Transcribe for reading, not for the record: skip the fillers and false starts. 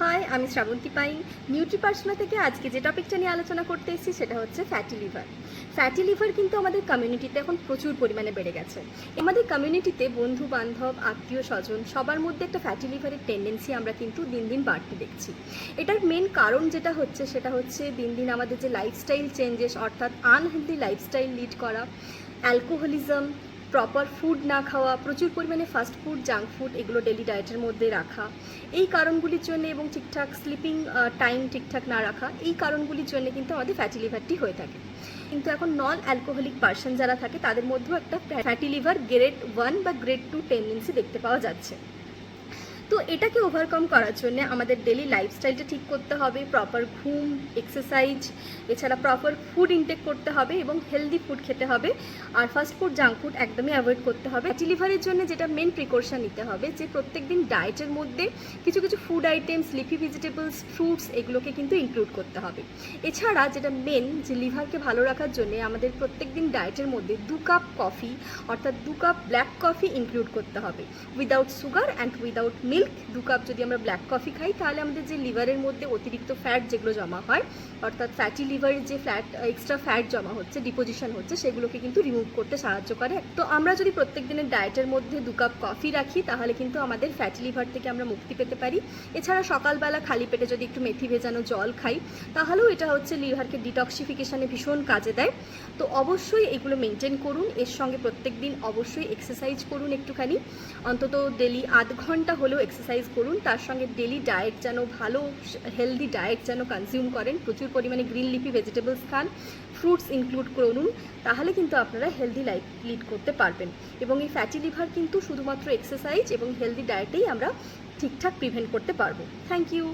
High, আমি Srabanti pine নিউট্রিপার্সোনা থেকে আজকে যে টপিকটা নিয়ে আলোচনা করতে এসেছি সেটা হচ্ছে ফ্যাটি লিভার। ফ্যাটি লিভার কিন্তু আমাদের কমিউনিটিতে এখন প্রচুর পরিমাণে বেড়ে গেছে। আমাদের কমিউনিটিতে বন্ধু বান্ধব আত্মীয় স্বজন সবার মধ্যে একটা ফ্যাটি লিভারের টেন্ডেন্সি আমরা কিন্তু দিন দিন বাড়তে দেখছি। এটার মেন কারণ যেটা হচ্ছে সেটা হচ্ছে দিন দিন আমাদের যে লাইফস্টাইল চেঞ্জেস, অর্থাৎ আনহেলদি লাইফস্টাইল লিড করা, অ্যালকোহলিজম, প্রপার ফুড না খাওয়া, প্রচুর পরিমাণে ফাস্ট ফুড, জাঙ্ক ফুড এগুলো ডেলি ডায়েটের মধ্যে রাখা, এই কারণগুলির জন্য এবং ঠিকঠাক স্লিপিং টাইম ঠিকঠাক না রাখা, এই কারণগুলির জন্য কিন্তু আমাদের ফ্যাটি লিভারটি হয়ে থাকে। কিন্তু এখন নন অ্যালকোহলিক পার্সন যারা থাকে তাদের মধ্যেও একটা ফ্যাটি লিভার গ্রেড 1 বা গ্রেড 2 টেন্ডেন্সি দেখতে পাওয়া যাচ্ছে। তো এটাকে ওভারকাম করার জন্য আমাদের ডেলি লাইফস্টাইলটা ঠিক করতে হবে, প্রপার ঘুম, এক্সারসাইজ, এছাড়া প্রপার ফুড ইনটেক করতে হবে এবং হেলদি ফুড খেতে হবে। আর ফাস্ট ফুড, জাঙ্ক ফুড একদমই অ্যাভয়েড করতে হবে। ফ্যাটি লিভারের জন্য যেটা মেন প্রিকশন নিতে হবে যে প্রত্যেক দিন ডায়েটের মধ্যে কিছু কিছু food items, leafy vegetables, fruits এগুলোকে কিন্তু ইনক্লুড করতে হবে। এছাড়া যেটা মেন যে লিভারকে ভালো রাখার জন্য আমাদের প্রত্যেক দিন ডায়েটের মধ্যে 2 কাপ কফি, অর্থাৎ 2 কাপ ব্ল্যাক কফি ইনক্লুড করতে হবে without sugar and without milk. 2 cup যদি আমরা ব্ল্যাক কফি খাই তাহলে আমাদের যে লিভারের মধ্যে অতিরিক্ত ফ্যাট যেগুলো জমা হয়, অর্থাৎ ফ্যাটি লিভারের যে এক্সট্রা ফ্যাট জমা হচ্ছে, ডিপোজিশন হচ্ছে, সেগুলোকে কিন্তু রিমুভ করতে সাহায্য করে। তো আমরা যদি প্রত্যেক দিনের ডায়েটের মধ্যে 2 কাপ কফি রাখি তাহলে কিন্তু আমাদের ফ্যাটি লিভার থেকে আমরা মুক্তি পেতে পারি। এছাড়া সকালবেলা খালি পেটে যদি একটু মেথি ভেজানো জল খাই তাহলেও এটা হচ্ছে লিভারকে ডিটক্সিফিকেশনে ভীষণ কাজে দেয়। তো অবশ্যই এগুলো মেনটেন করুন। এর সঙ্গে প্রত্যেক দিন অবশ্যই এক্সারসাইজ করুন, একটুখানি অন্তত ডেলি আধ ঘন্টা হলেও এক্সারসাইজ করুন। তার সঙ্গে ডেলি ডায়েট যেন ভালো হেলদি ডায়েট যেন কনজিউম করেন, প্রচুর পরিমাণে গ্রিন লিফি ভেজিটেবলস খান, ফ্রুটস ইনক্লুড করুন, তাহলে কিন্তু আপনারা হেলদি লাইফ লিড করতে পারবেন। এবং এই ফ্যাটি লিভার কিন্তু শুধুমাত্র এক্সারসাইজ এবং হেলদি ডায়েটেই আমরা ঠিকঠাক প্রিভেন্ট করতে পারবো। Thank you.